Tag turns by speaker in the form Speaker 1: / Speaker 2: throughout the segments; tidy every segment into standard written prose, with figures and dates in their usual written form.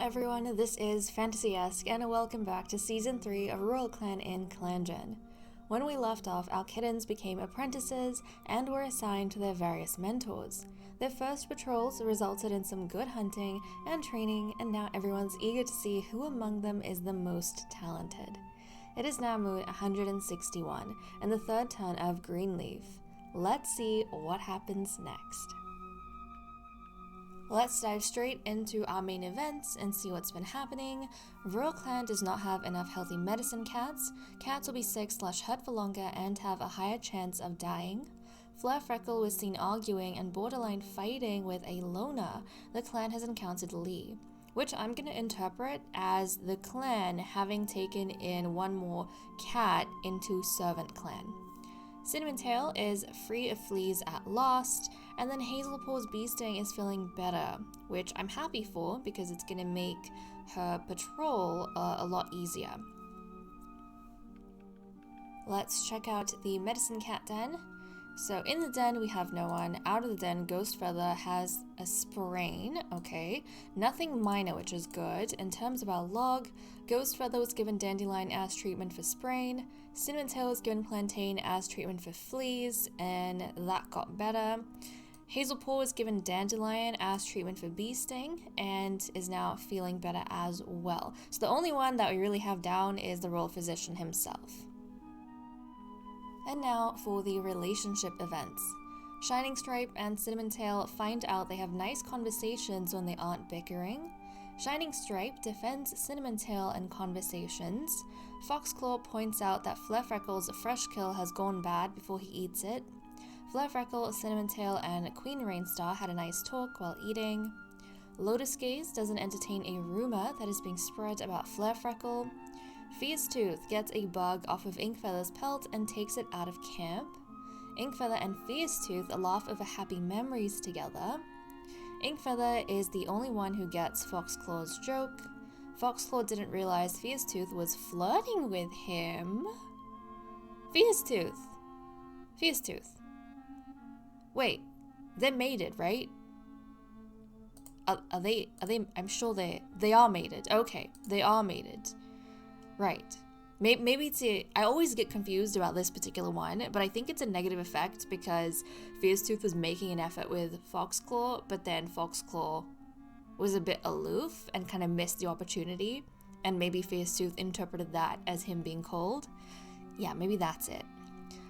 Speaker 1: everyone, this is Fantasy-esque and welcome back to Season 3 of Royal Clan in ClanGen. When we left off, our kittens became apprentices and were assigned to their various mentors. Their first patrols resulted in some good hunting and training, and now everyone's eager to see who among them is the most talented. It is now Moon 161 and the third turn of Greenleaf. Let's see what happens next. Let's dive straight into our main events and see what's been happening. Royal Clan does not have enough healthy medicine cats. Cats will be sick/hurt for longer and have a higher chance of dying. Fleur Freckle was seen arguing and borderline fighting with a loner. The clan has encountered Lee, which I'm going to interpret as the clan having taken in one more cat into Servant Clan. Cinnamon Tail is free of fleas at last, and then Hazelpaw's bee sting is feeling better, which I'm happy for because it's going to make her patrol a lot easier. Let's check out the medicine cat den. So in the den we have no one. Out of the den, Ghost Feather has a sprain, okay. Nothing minor, which is good. In terms of our log, Ghost Feather was given Dandelion as treatment for sprain. Cinnamon Tail was given Plantain as treatment for fleas, and that got better. Hazelpaw was given Dandelion as treatment for bee sting, and is now feeling better as well. So the only one that we really have down is the Royal Physician himself. And now for the relationship events. Shining Stripe and Cinnamon Tail find out they have nice conversations when they aren't bickering. Shining Stripe defends Cinnamon Tail in conversations. Foxclaw points out that Fleur Freckle's fresh kill has gone bad before he eats it. Fleur Freckle, Cinnamon Tail, and Queen Rainstar had a nice talk while eating. Lotus Gaze doesn't entertain a rumor that is being spread about Fleur Freckle. Fierce Tooth gets a bug off of Inkfeather's pelt and takes it out of camp. Inkfeather and Fierce Tooth laugh over happy memories together. Inkfeather is the only one who gets Foxclaw's joke. Foxclaw didn't realize Fierce Tooth was flirting with him. Fierce Tooth. Wait, they're mated, right? Are they, I'm sure they are mated. Okay, they are mated. Right. Maybe it's I always get confused about this particular one, but I think it's a negative effect because Fierce Tooth was making an effort with Foxclaw, but then Foxclaw was a bit aloof and kind of missed the opportunity, and maybe Fierce Tooth interpreted that as him being cold. Yeah, maybe that's it.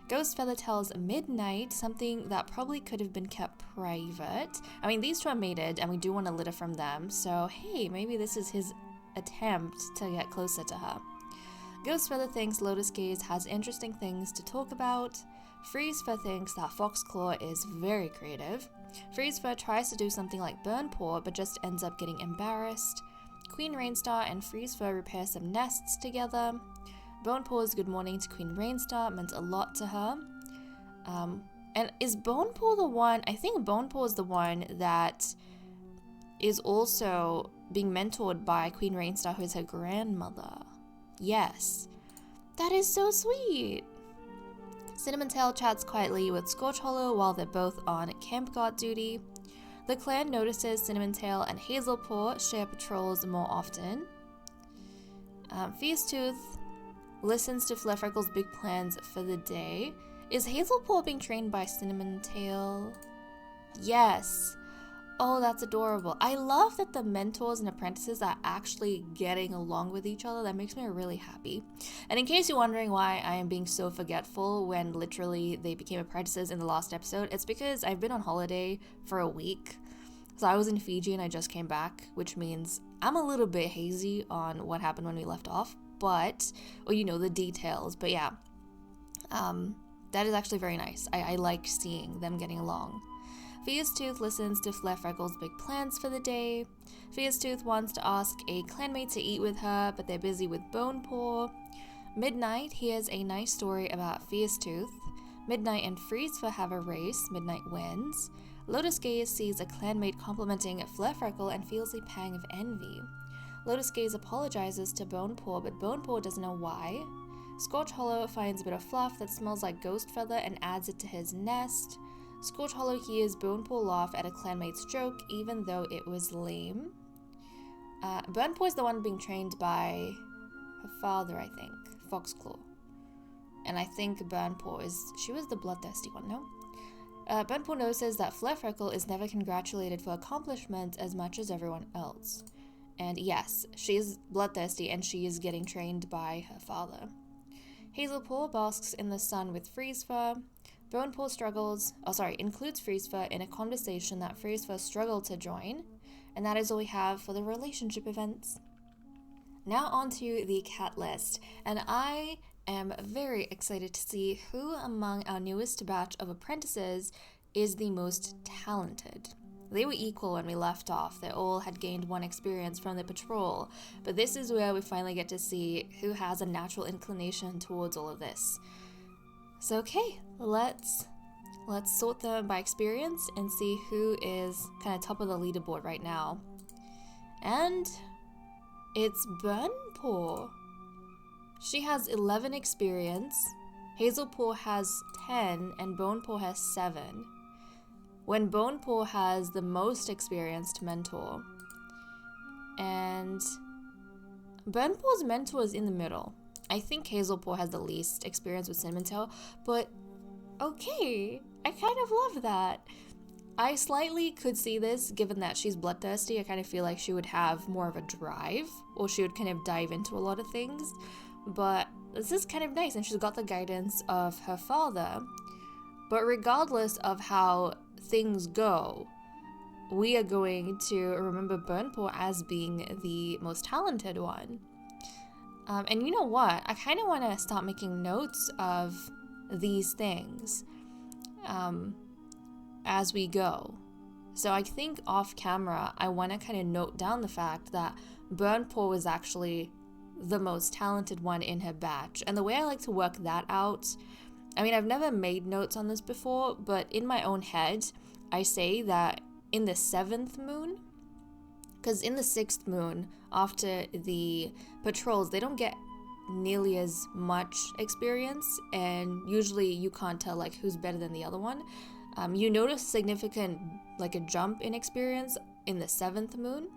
Speaker 1: Ghost Feather tells Midnight something that probably could have been kept private. I mean, these two are mated, and we do want a litter from them, so hey, maybe this is his attempt to get closer to her. Ghost Feather thinks Lotus Gaze has interesting things to talk about. Freeze Fur thinks that Foxclaw is very creative. Freeze Fur tries to do something like Burn Paw, but just ends up getting embarrassed. Queen Rainstar and Freeze Fur repair some nests together. Bone Paw's good morning to Queen Rainstar meant a lot to her. And is Bone Paw the one? I think Bone Paw is the one that is also being mentored by Queen Rainstar, who is her grandmother. Yes. That is so sweet. Cinnamon Tail chats quietly with Scorch Hollow while they're both on camp guard duty. The clan notices Cinnamon Tail and Hazelpaw share patrols more often. Fierce Tooth listens to Fleur Freckle's big plans for the day. Is Hazelpaw being trained by Cinnamon Tail? Yes. Oh, that's adorable. I love that the mentors and apprentices are actually getting along with each other. That makes me really happy. And in case you're wondering why I am being so forgetful when literally they became apprentices in the last episode, it's because I've been on holiday for a week. So I was in Fiji and I just came back, which means I'm a little bit hazy on what happened when we left off, but, or you know, the details. But yeah, that is actually very nice. I like seeing them getting along. Fierce Tooth listens to Fleur Freckle's big plans for the day. Fierce Tooth wants to ask a clanmate to eat with her, but they're busy with Bone Paw. Midnight hears a nice story about Fierce Tooth. Midnight and Freeze Fur have a race. Midnight wins. Lotus Gaze sees a clanmate complimenting Fleur Freckle and feels a pang of envy. Lotus Gaze apologizes to Bone Paw, but Bone Paw doesn't know why. Scorch Hollow finds a bit of fluff that smells like Ghost Feather and adds it to his nest. Scorch Hollow hears Bone Paw laugh at a clanmate's joke, even though it was lame. Burnpaw is the one being trained by her father, I think, Foxclaw. And I think Burnpaw she was the bloodthirsty one, no? Burnpaw notices that Flurfreckle is never congratulated for accomplishment as much as everyone else. And yes, she is bloodthirsty and she is getting trained by her father. Hazelpaw basks in the sun with Freezefur. Bonepaw includes Freezefur in a conversation that Freezefur struggled to join. And that is all we have for the relationship events. Now onto the cat list. And I am very excited to see who among our newest batch of apprentices is the most talented. They were equal when we left off. They all had gained 1 experience from the patrol, but this is where we finally get to see who has a natural inclination towards all of this. So okay, let's sort them by experience and see who is kind of top of the leaderboard right now. And it's Burnpaw. She has 11 experience, Hazelpaw has 10, and Bonepaw has 7. When Bonepaw has the most experienced mentor. And Burnpaw's mentor is in the middle. I think Hazelpaw has the least experience with Cinnamon Tail, but okay, I kind of love that. I slightly could see this, given that she's bloodthirsty. I kind of feel like she would have more of a drive, or she would kind of dive into a lot of things. But this is kind of nice, and she's got the guidance of her father. But regardless of how things go, we are going to remember Burnpaw as being the most talented one. And you know what? I kind of want to start making notes of these things as we go. So I think off camera, I want to kind of note down the fact that Burnpaw was actually the most talented one in her batch. And the way I like to work that out, I mean, I've never made notes on this before, but in my own head, I say that in the 7th moon, because in the 6th moon, after the patrols, they don't get nearly as much experience, and usually you can't tell like who's better than the other one. You notice significant, like a jump in experience in the 7th moon.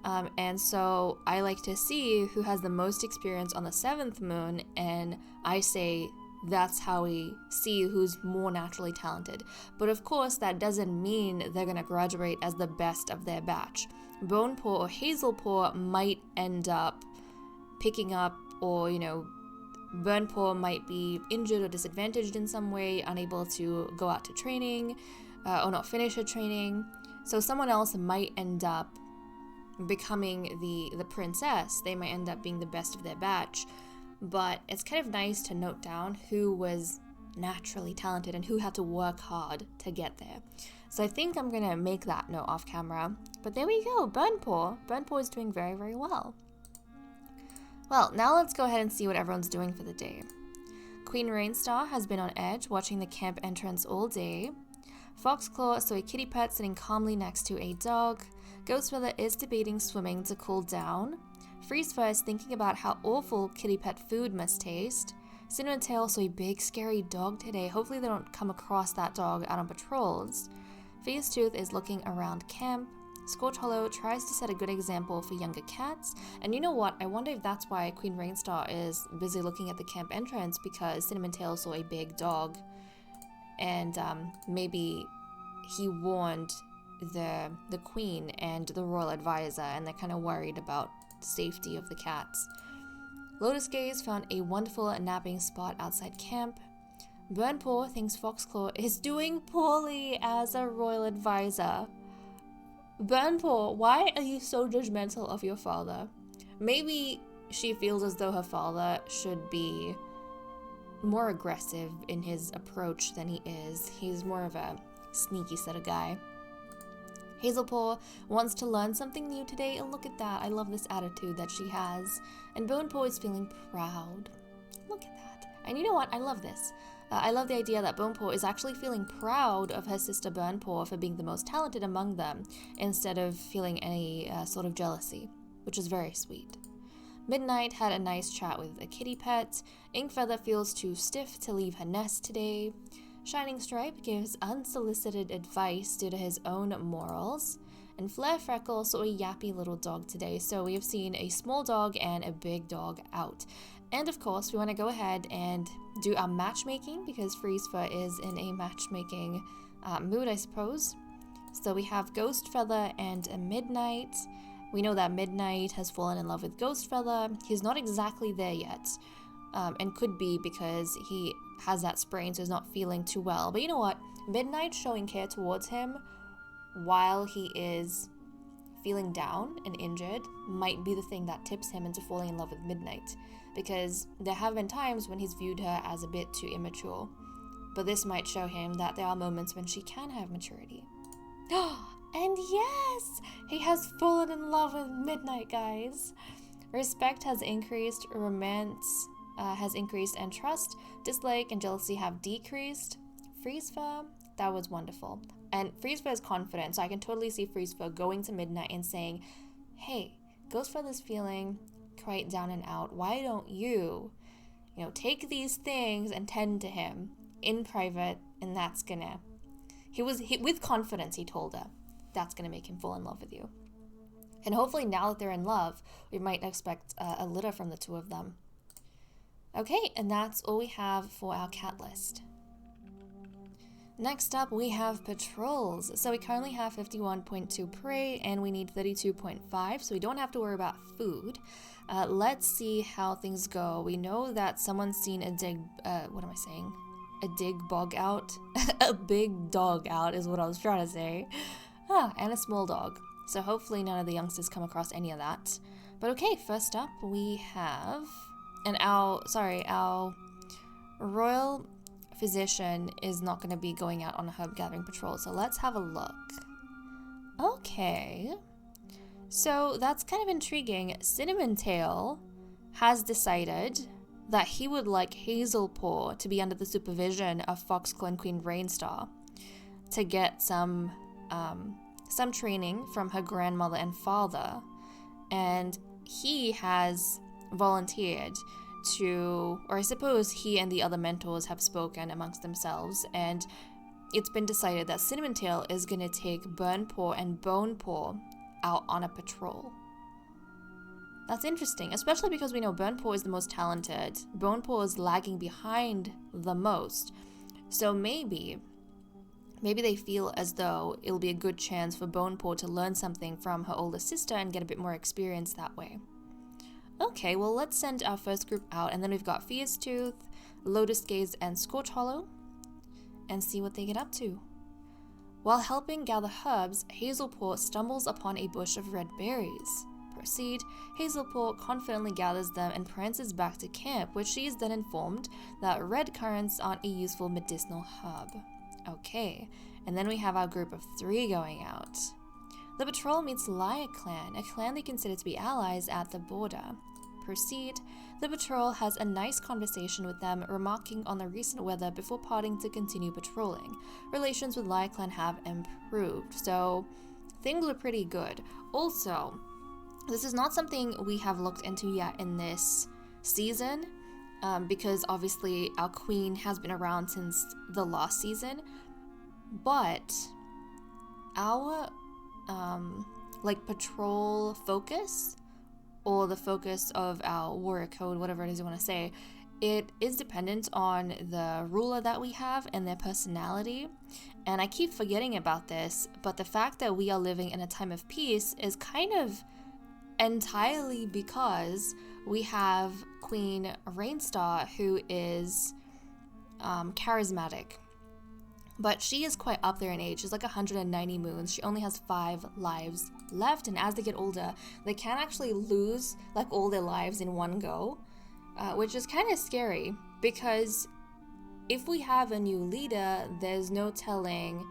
Speaker 1: And so I like to see who has the most experience on the 7th moon, and I say that's how we see who's more naturally talented. But of course, that doesn't mean they're going to graduate as the best of their batch. Bonepaw or Hazelpaw might end up picking up, or, you know, Burnpaw might be injured or disadvantaged in some way, unable to go out to training, or not finish her training. So someone else might end up becoming the princess. They might end up being the best of their batch. But it's kind of nice to note down who was naturally talented and who had to work hard to get there. So I think I'm going to make that note off camera. But there we go, Burnpaw. Burnpaw is doing very, very well. Well, now let's go ahead and see what everyone's doing for the day. Queen Rainstar has been on edge, watching the camp entrance all day. Foxclaw saw a kitty pet sitting calmly next to a dog. Ghostfeather is debating swimming to cool down. Freezefur is thinking about how awful kitty pet food must taste. Cinnamon Tail saw a big scary dog today. Hopefully they don't come across that dog out on patrols. Fierce Tooth is looking around camp. Scorch Hollow tries to set a good example for younger cats. And you know what? I wonder if that's why Queen Rainstar is busy looking at the camp entrance, because Cinnamon Tail saw a big dog. And maybe he warned the queen and the royal advisor, and they're kind of worried about safety of the cats. Lotus Gaze found a wonderful napping spot outside camp. Burnpaw thinks Foxclaw is doing poorly as a royal advisor. Burnpaw, why are you so judgmental of your father? Maybe she feels as though her father should be more aggressive in his approach than he is. He's more of a sneaky sort of guy. Hazelpaw wants to learn something new today, and look at that. I love this attitude that she has. And Bonepaw is feeling proud. Look at that. And you know what? I love this. I love the idea that Bonepaw is actually feeling proud of her sister Burnpaw for being the most talented among them, instead of feeling any sort of jealousy, which is very sweet. Midnight had a nice chat with a kitty pet. Inkfeather feels too stiff to leave her nest today. Shining Stripe gives unsolicited advice due to his own morals. and Flare Freckle saw a yappy little dog today. So we have seen a small dog and a big dog out. And of course, we want to go ahead and do our matchmaking because Freeze Fur is in a matchmaking mood, I suppose. So we have Ghost Feather and a Midnight. We know that Midnight has fallen in love with Ghost Feather. He's not exactly there yet, and could be because he has that sprain, so he's not feeling too well. But you know what? Midnight showing care towards him while he is feeling down and injured might be the thing that tips him into falling in love with Midnight, because there have been times when he's viewed her as a bit too immature, but this might show him that there are moments when she can have maturity. And yes, he has fallen in love with Midnight, guys. Respect has increased, romance has increased, and trust, dislike, and jealousy have decreased. Freeze Fur, that was wonderful. And Freeze Fur is confident, so I can totally see Freeze Fur going to Midnight and saying, hey, Ghost Feather's feeling quite down and out. Why don't you take these things and tend to him in private, and that's gonna... with confidence, he told her, that's gonna make him fall in love with you. And hopefully now that they're in love, we might expect a litter from the two of them. Okay, and that's all we have for our cat list. Next up, we have patrols. So we currently have 51.2 prey, and we need 32.5, so we don't have to worry about food. Let's see how things go. We know that someone's seen a dig... A dig bog out? A big dog out is what I was trying to say. And a small dog. So hopefully none of the youngsters come across any of that. But okay, first up we have... And our royal physician is not going to be going out on a herb gathering patrol, so let's have a look. Okay. So that's kind of intriguing. Cinnamon Tail has decided that he would like Hazelpaw to be under the supervision of Foxclaw and Queen Rainstar to get some training from her grandmother and father, and he has volunteered to, or I suppose he and the other mentors have spoken amongst themselves, and it's been decided that Cinnamon Tail is going to take Burnpaw and Bonepaw out on a patrol. That's interesting, especially because we know Burnpaw is the most talented. Bonepaw is lagging behind the most. So maybe they feel as though it'll be a good chance for Bonepaw to learn something from her older sister and get a bit more experience that way. Okay, well, let's send our first group out, and then we've got Fierce Tooth, Lotus Gaze, and Scorch Hollow, and see what they get up to. While helping gather herbs, Hazelpaw stumbles upon a bush of red berries. Proceed, Hazelpaw confidently gathers them and prances back to camp, where she is then informed that red currants aren't a useful medicinal herb. Okay, and then we have our group of 3 going out. The patrol meets Laia Clan, a clan they consider to be allies at the border. Proceed, the patrol has a nice conversation with them, remarking on the recent weather before parting to continue patrolling. Relations with Laia Clan have improved, so things are pretty good. Also, this is not something we have looked into yet in this season, because obviously our queen has been around since the last season, but our patrol focus, or the focus of our warrior code, whatever it is you want to say, it is dependent on the ruler that we have and their personality. And I keep forgetting about this, but the fact that we are living in a time of peace is kind of entirely because we have Queen Rainstar, who is charismatic. But she is quite up there in age. She's like 190 moons. She only has 5 lives left, and as they get older, they can actually lose like all their lives in one go, which is kind of scary, because if we have a new leader, there's no telling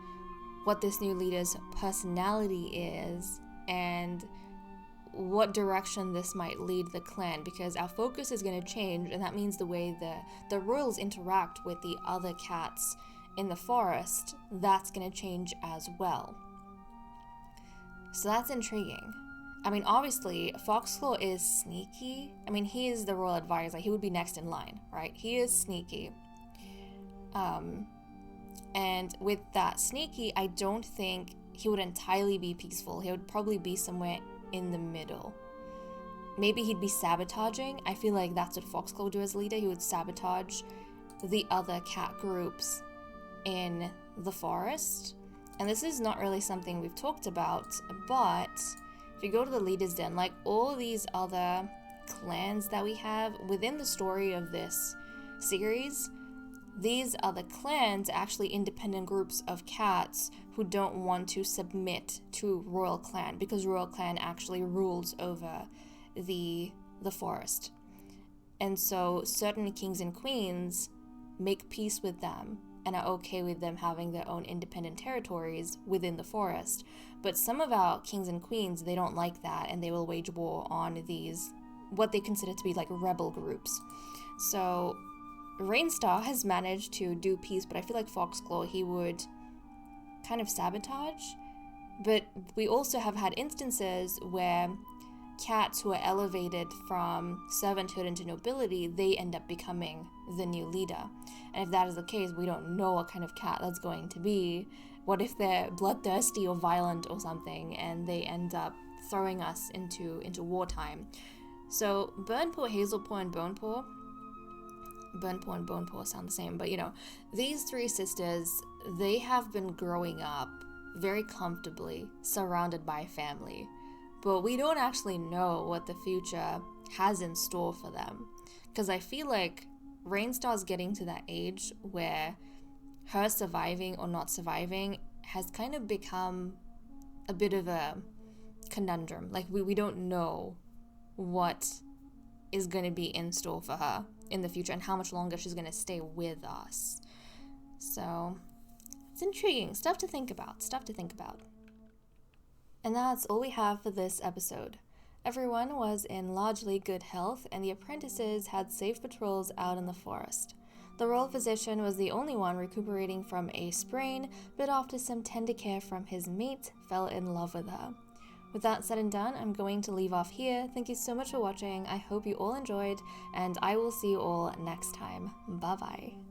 Speaker 1: what this new leader's personality is and what direction this might lead the clan, because our focus is going to change, and that means the way the royals interact with the other cats in the forest, that's going to change as well. So that's intriguing. I mean, obviously, Foxclaw is sneaky. I mean, he is the royal advisor. He would be next in line, right? He is sneaky. And with that sneaky, I don't think he would entirely be peaceful. He would probably be somewhere in the middle. Maybe he'd be sabotaging. I feel like that's what Foxglove would do as leader. He would sabotage the other cat groups in the forest. And this is not really something we've talked about, but if you go to the Leader's Den, like all these other clans that we have within the story of this series, these other clans are actually independent groups of cats who don't want to submit to Royal Clan, because Royal Clan actually rules over the forest. And so certain kings and queens make peace with them and are okay with them having their own independent territories within the forest. But some of our kings and queens, they don't like that, and they will wage war on these, what they consider to be like rebel groups. So Rainstar has managed to do peace, but I feel like Foxglove, he would kind of sabotage. But we also have had instances where cats who are elevated from servanthood into nobility, they end up becoming the new leader. And if that is the case, we don't know what kind of cat that's going to be. What if they're bloodthirsty or violent or something, and they end up throwing us into wartime? So Burnpaw, Hazelpaw, and Bonepaw and Bonepaw sound the same, but these three sisters, they have been growing up very comfortably, surrounded by family. But we don't actually know what the future has in store for them. Because I feel like Rainstar's getting to that age where her surviving or not surviving has kind of become a bit of a conundrum. Like, we don't know what is going to be in store for her in the future and how much longer she's going to stay with us. So it's intriguing. Stuff to think about. And that's all we have for this episode. Everyone was in largely good health, and the apprentices had safe patrols out in the forest. The royal physician was the only one recuperating from a sprain, but after some tender care from his mate, fell in love with her. With that said and done, I'm going to leave off here. Thank you so much for watching. I hope you all enjoyed, and I will see you all next time. Bye-bye.